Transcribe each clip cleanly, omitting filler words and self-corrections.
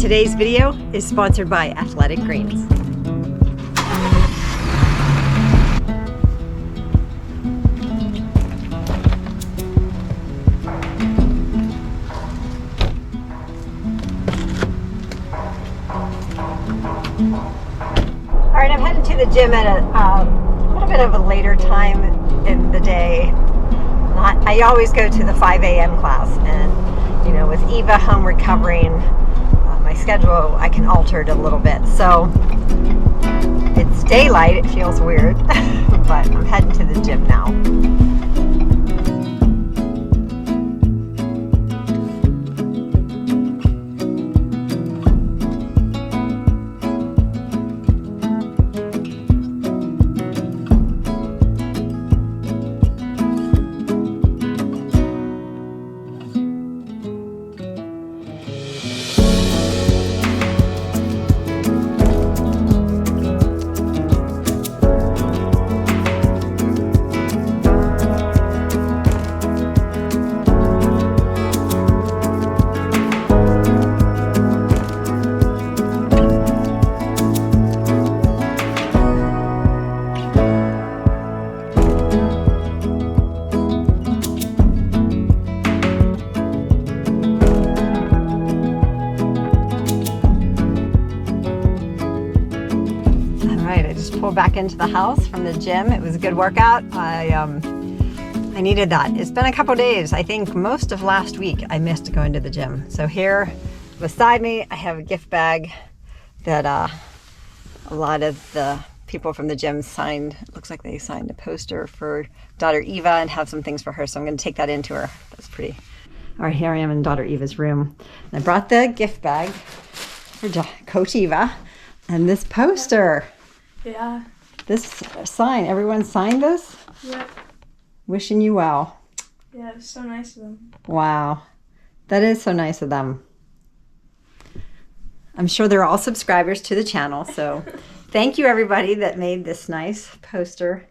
Today's video is sponsored by Athletic Greens. All right, I'm heading to the gym at a little bit of a later time in the day. I always go to the 5 a.m. class, and you know, with Eva home recovering, my schedule I can alter it a little bit. So it's daylight, it feels weird, but I'm heading to the gym now. Pulled back into the house from the gym. It was a good workout. I needed that. It's been a couple days. I think most of last week I missed going to the gym. So here beside me I have a gift bag that a lot of the people from the gym signed. It looks like they signed a poster for daughter Eva and have some things for her. So I'm going to take that into her. That's pretty. All right, here I am in daughter Eva's room. And I brought the gift bag for Coach Eva and this poster. Yeah. This sign, everyone signed this? Yep. Wishing you well. Yeah, it's so nice of them. Wow. That is so nice of them. I'm sure they're all subscribers to the channel, so thank you everybody that made this nice poster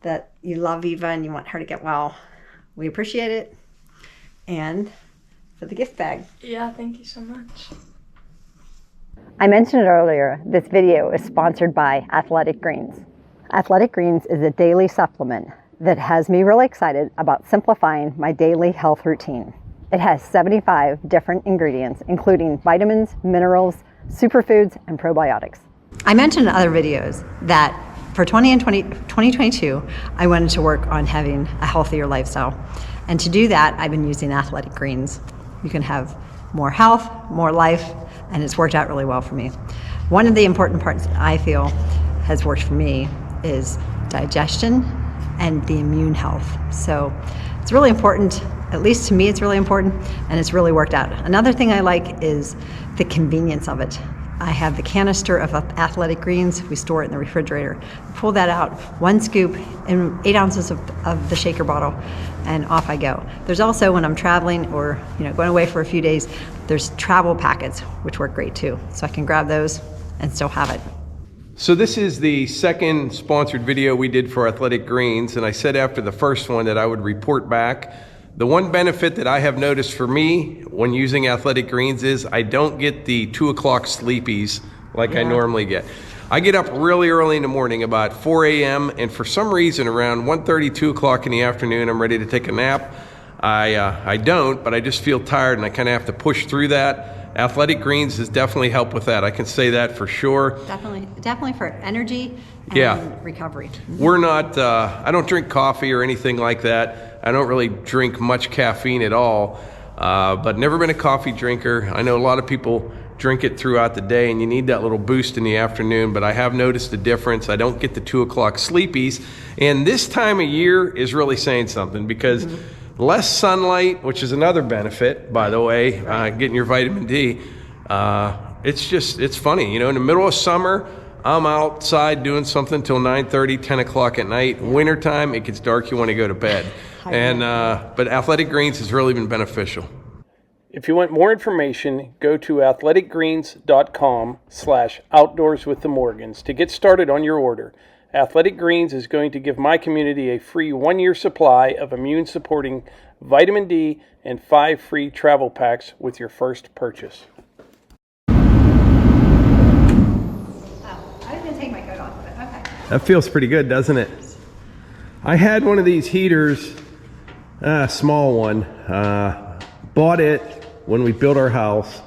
that you love Eva and you want her to get well. We appreciate it. And for the gift bag. Yeah, thank you so much. I mentioned earlier, this video is sponsored by Athletic Greens. Athletic Greens is a daily supplement that has me really excited about simplifying my daily health routine. It has 75 different ingredients, including vitamins, minerals, superfoods, and probiotics. I mentioned in other videos that for 2022, I wanted to work on having a healthier lifestyle. And to do that, I've been using Athletic Greens. You can have more health, more life, and it's worked out really well for me. One of the important parts that I feel has worked for me is digestion and the immune health. So it's really important, at least to me it's really important, and it's really worked out. Another thing I like is the convenience of it. I have the canister of Athletic Greens. We store it in the refrigerator. Pull that out, one scoop and 8 ounces of the shaker bottle, and off I go. There's also, when I'm traveling or going away for a few days, there's travel packets, which work great too. So I can grab those and still have it. So this is the second sponsored video we did for Athletic Greens, and I said after the first one that I would report back. The one benefit that I have noticed for me when using Athletic Greens is I don't get the 2 o'clock sleepies like I normally get. I get up really early in the morning, about 4 a.m., and for some reason around 1:30, 2 o'clock in the afternoon, I'm ready to take a nap. I don't, but I just feel tired and I kind of have to push through that. Athletic Greens has definitely helped with that. I can say that for sure. Definitely for energy and recovery. We're not, I don't drink coffee or anything like that. I don't really drink much caffeine at all, but never been a coffee drinker. I know a lot of people drink it throughout the day and you need that little boost in the afternoon, but I have noticed a difference. I don't get the 2 o'clock sleepies, and this time of year is really saying something because less sunlight, which is another benefit, by the way, getting your vitamin D. It's funny, in the middle of summer, I'm outside doing something till 9:30, 10 o'clock at night. Wintertime, it gets dark, you want to go to bed. But Athletic Greens has really been beneficial. If you want more information, go to athleticgreens.com/outdoorswiththemorgans to get started on your order. Athletic Greens is going to give my community a free 1-year supply of immune-supporting vitamin D and 5 free travel packs with your first purchase. That feels pretty good, doesn't it? I had one of these heaters, a small one. Bought it when we built our house.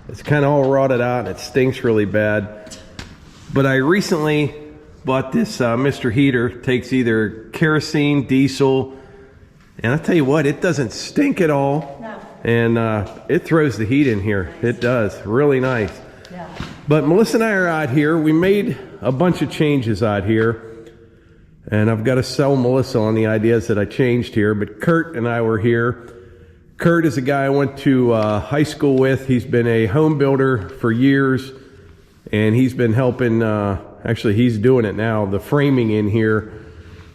It's kind of all rotted out and it stinks really bad. But I recently bought this Mr. Heater. Takes either kerosene, diesel, and I'll tell you what, it doesn't stink at all. No. And it throws the heat in here. It does. Really nice. Yeah. But Melissa and I are out here. We made a bunch of changes out here. And I've got to sell Melissa on the ideas that I changed here. But Kurt and I were here. Kurt is a guy I went to high school with. He's been a home builder for years. And he's been helping, actually he's doing it now, the framing in here.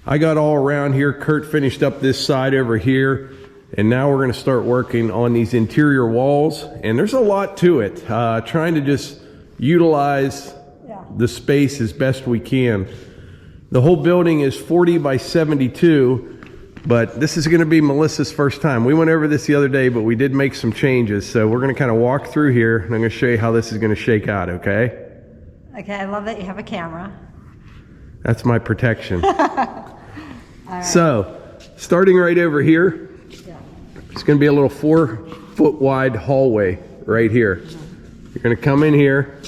I got all around here. Kurt finished up this side over here. And now we're going to start working on these interior walls. And there's a lot to it. Trying to just utilize the space as best we can. The whole building is 40 by 72. But this is going to be Melissa's first time. We went over this the other day, but we did make some changes. So we're going to kind of walk through here. And I'm going to show you how this is going to shake out, okay? Okay, I love that you have a camera. That's my protection. Right. So, starting right over here, it's going to be a little 4-foot wide hallway right here. You're going to come in here.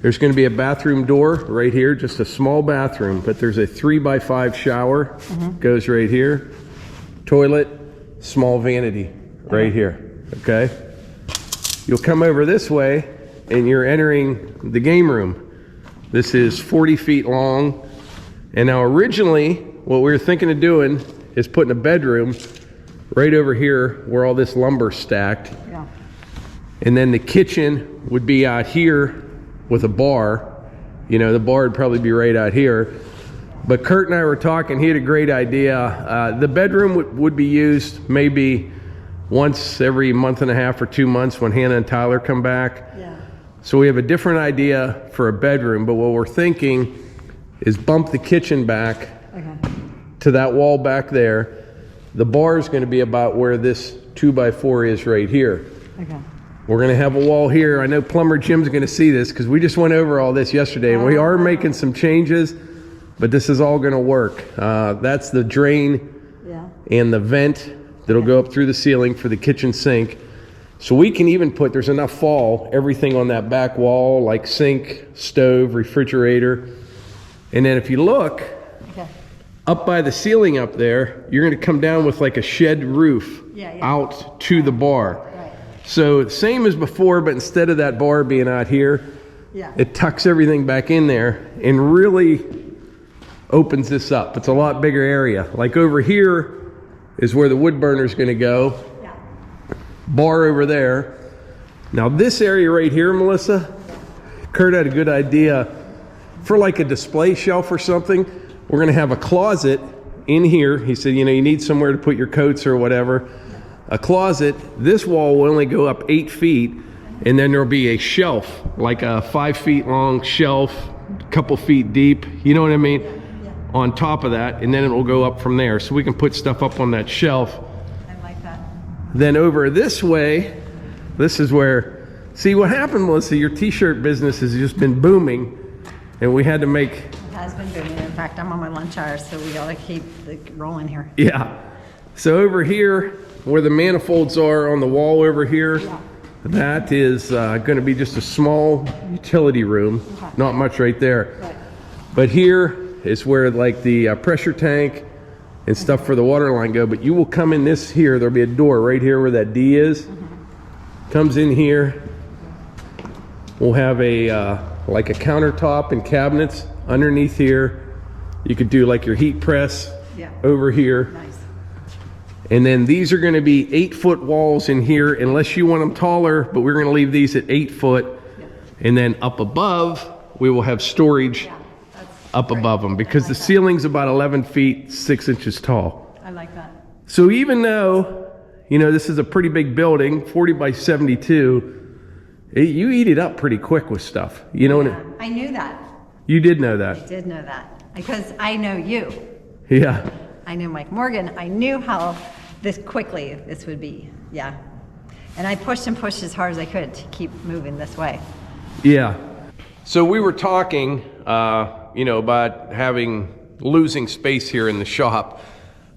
There's going to be a bathroom door right here, just a small bathroom, but there's a 3x5 shower, goes right here. Toilet, small vanity right here, okay? You'll come over this way and you're entering the game room. This is 40 feet long. And now originally, what we were thinking of doing is putting a bedroom right over here where all this lumber's stacked. Yeah. And then the kitchen would be out here with a bar. You know, the bar would probably be right out here. But Kurt and I were talking, he had a great idea. The bedroom would be used maybe once every month and a half or 2 months when Hannah and Tyler come back. Yeah. So we have a different idea for a bedroom, but what we're thinking is bump the kitchen back to that wall back there. The bar is going to be about where this 2x4 is right here. Okay. We're going to have a wall here. I know Plumber Jim's going to see this because we just went over all this yesterday and we are making some changes, but this is all going to work. That's the drain and the vent that'll go up through the ceiling for the kitchen sink. So we can even put, there's enough fall, everything on that back wall, like sink, stove, refrigerator. And then if you look, up by the ceiling up there, you're going to come down with like a shed roof out to the bar. Right. So same as before, but instead of that bar being out here, it tucks everything back in there and really opens this up. It's a lot bigger area. Like over here is where the wood burner is going to go. Bar over there. Now this area right here, Melissa, Kurt had a good idea for like a display shelf or something. We're gonna have a closet in here. He said, you know, you need somewhere to put your coats or whatever. A closet. This wall will only go up 8 feet, and then there'll be a shelf, like a 5 feet long shelf, a couple feet deep, you know what I mean? On top of that, and then it will go up from there. So we can put stuff up on that shelf. Then over this way, this is where, see what happened, Melissa, your t-shirt business has just been booming, and we had to make... It has been booming. In fact, I'm on my lunch hour, so we gotta keep rolling here. Yeah. So over here, where the manifolds are on the wall over here, that is gonna be just a small utility room. Not much right there. Right. But here is where like the pressure tank and stuff for the water line go, but you will come in this here, there'll be a door right here where that D is. Comes in here. We'll have a like a countertop and cabinets underneath here. You could do like your heat press over here. Nice. And then these are gonna be 8-foot walls in here, unless you want them taller, but we're gonna leave these at 8 foot. And then up above, we will have storage up above them, because the ceiling's about 11 feet 6 inches tall. I like that. So even though, you know, this is a pretty big building, 40 by 72, you eat it up pretty quick with stuff. You know, I knew that. You did know that. I did know that because I know you. Yeah. I knew Mike Morgan. I knew how this quickly this would be. Yeah. And I pushed and pushed as hard as I could to keep moving this way. Yeah. So we were talking, about losing space here in the shop.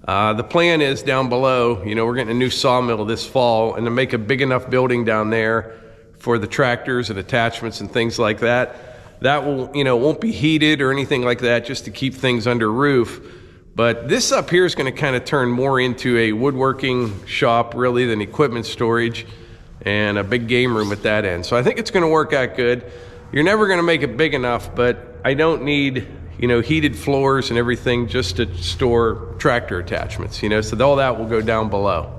The plan is down below, we're getting a new sawmill this fall, and to make a big enough building down there for the tractors and attachments and things like that. That will, won't be heated or anything like that, just to keep things under roof. But this up here is going to kind of turn more into a woodworking shop really than equipment storage, and a big game room at that end. So I think it's going to work out good. You're never going to make it big enough, but I don't need, heated floors and everything just to store tractor attachments, so all that will go down below.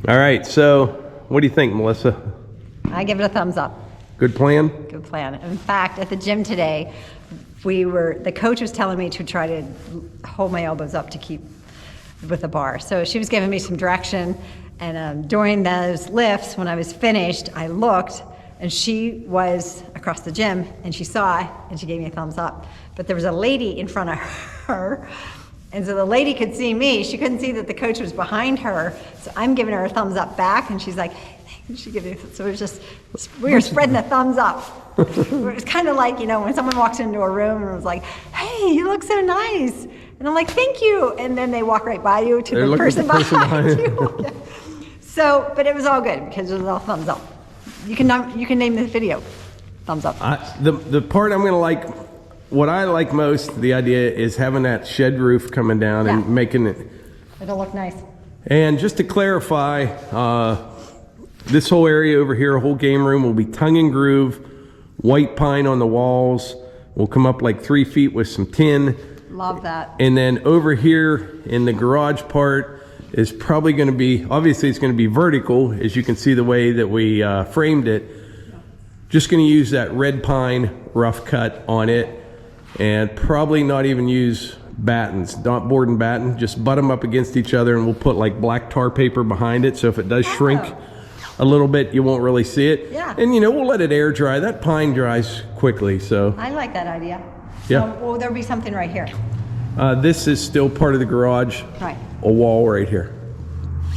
All right, so what do you think, Melissa? I give it a thumbs up. Good plan? Good plan. In fact, at the gym today, the coach was telling me to try to hold my elbows up to keep with the bar. So she was giving me some direction, and during those lifts, when I was finished, I looked, and she was across the gym, and she saw it, and she gave me a thumbs up. But there was a lady in front of her, and so the lady could see me. She couldn't see that the coach was behind her, so I'm giving her a thumbs up back, and she's like, she gave me, so it was just, we were spreading the thumbs up. It was kind of like, when someone walks into a room and was like, hey, you look so nice. And I'm like, thank you. And then they walk right by you to the person behind you. Yeah. So, but it was all good because it was all thumbs up. You can name the video, thumbs up. The part I'm going to like, what I like most, the idea is having that shed roof coming down and making it. It'll look nice. And just to clarify, this whole area over here, a whole game room, will be tongue and groove, white pine on the walls. Will come up like 3 feet with some tin. Love that. And then over here in the garage part is probably going to be, obviously it's going to be vertical, as you can see the way that we framed it. Just going to use that red pine rough cut on it, and probably not even use battens, not board and batten, just butt them up against each other, and we'll put like black tar paper behind it, so if it does shrink a little bit, you won't really see it. Yeah. And we'll let it air dry. That pine dries quickly, so. I like that idea. Yeah. Well, there'll be something right here. This is still part of the garage. Right. A wall right here.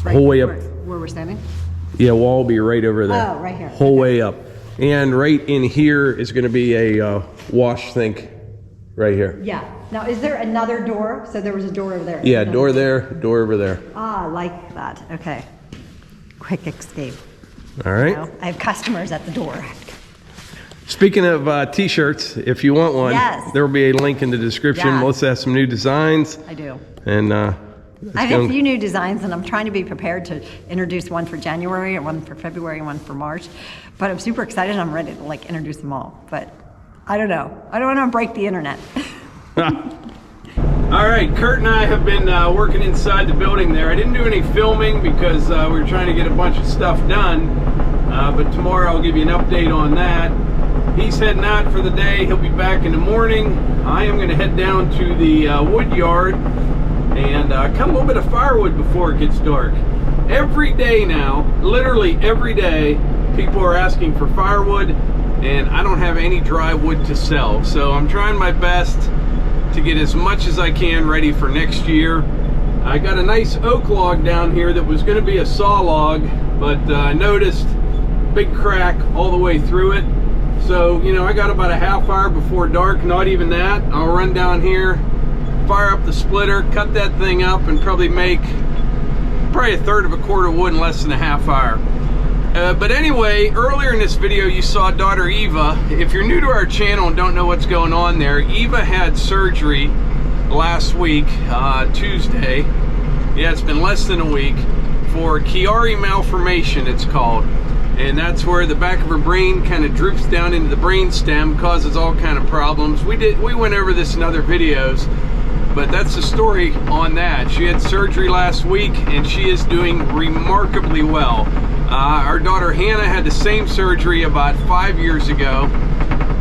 Right Whole way up. where we're standing? Yeah, wall will be right over there. Oh, right here. Whole way up. And right in here is going to be a wash sink right here. Yeah. Now, is there another door? So there was a door over there. Yeah, door there, door over there. Ah, I like that. Okay. Quick escape. All right. I have customers at the door. Speaking of t-shirts, if you want one, there will be a link in the description. Yeah. Melissa has some new designs. I do. And I have a few new designs, and I'm trying to be prepared to introduce one for January, and one for February, and one for March. But I'm super excited. I'm ready to introduce them all. But I don't know. I don't want to break the internet. All right, Kurt and I have been working inside the building there. I didn't do any filming because we were trying to get a bunch of stuff done. But tomorrow I'll give you an update on that. He's heading out for the day. He'll be back in the morning. I am going to head down to the wood yard and cut a little bit of firewood before it gets dark. Every day now, literally every day, people are asking for firewood, and I don't have any dry wood to sell. So I'm trying my best to get as much as I can ready for next year. I got a nice oak log down here that was going to be a saw log, but I noticed big crack all the way through it. So, I got about a half hour before dark, not even that. I'll run down here, fire up the splitter, cut that thing up, and probably make a third of a cord of wood in less than a half hour. But anyway, earlier in this video you saw daughter Eva. If you're new to our channel and don't know what's going on there, Eva had surgery last week, Tuesday. Yeah, it's been less than a week, for Chiari malformation it's called. And that's where the back of her brain kind of droops down into the brain stem, causes all kind of problems. We went over this in other videos, but that's the story on that. She had surgery last week and she is doing remarkably well. Our daughter Hannah had the same surgery about 5 years ago,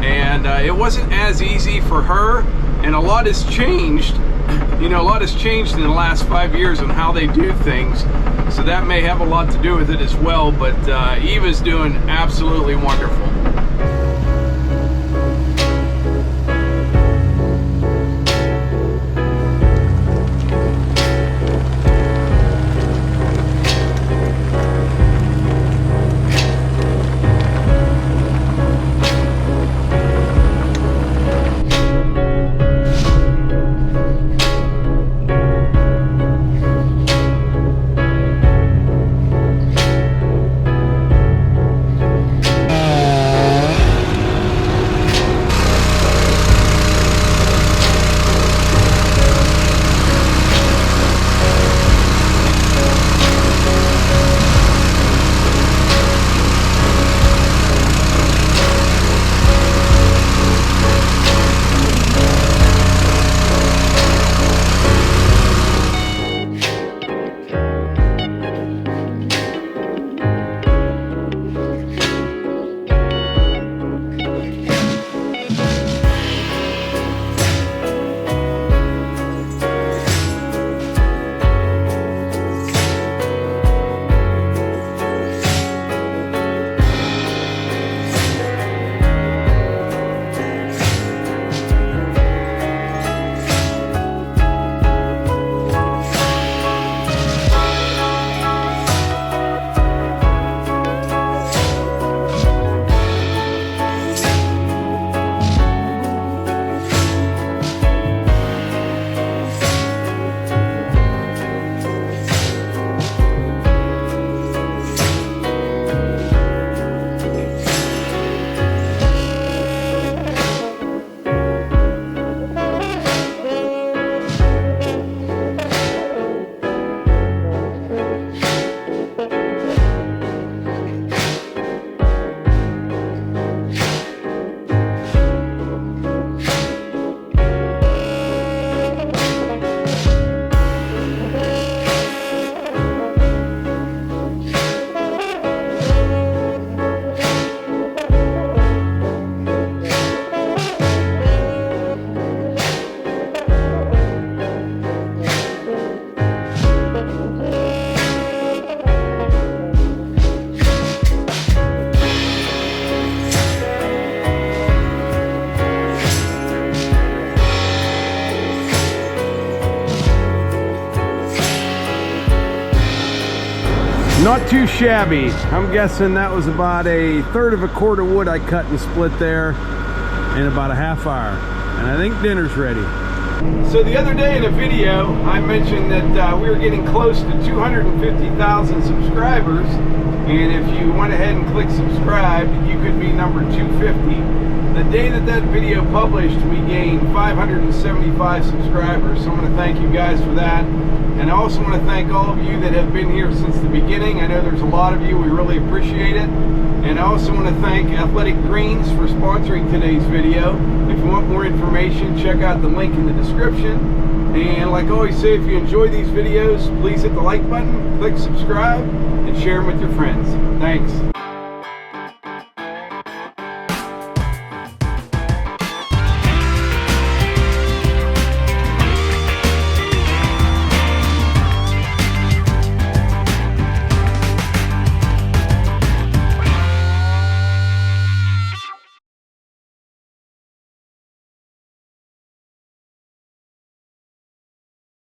and it wasn't as easy for her, and a lot has changed. A lot has changed in the last 5 years on how they do things, so that may have a lot to do with it as well, but Eva's doing absolutely wonderful. Not too shabby. I'm guessing that was about a third of a cord of wood I cut and split there in about a half hour. And I think dinner's ready. So the other day in a video, I mentioned that we were getting close to 250,000 subscribers. And if you went ahead and clicked subscribe, you could be number 250. The day that that video published, we gained 575 subscribers. So I'm going to thank you guys for that. And I also want to thank all of you that have been here since the beginning. I know there's a lot of you. We really appreciate it. And I also want to thank Athletic Greens for sponsoring today's video. If you want more information, check out the link in the description. And like I always say, if you enjoy these videos, please hit the like button, click subscribe, and share them with your friends. Thanks.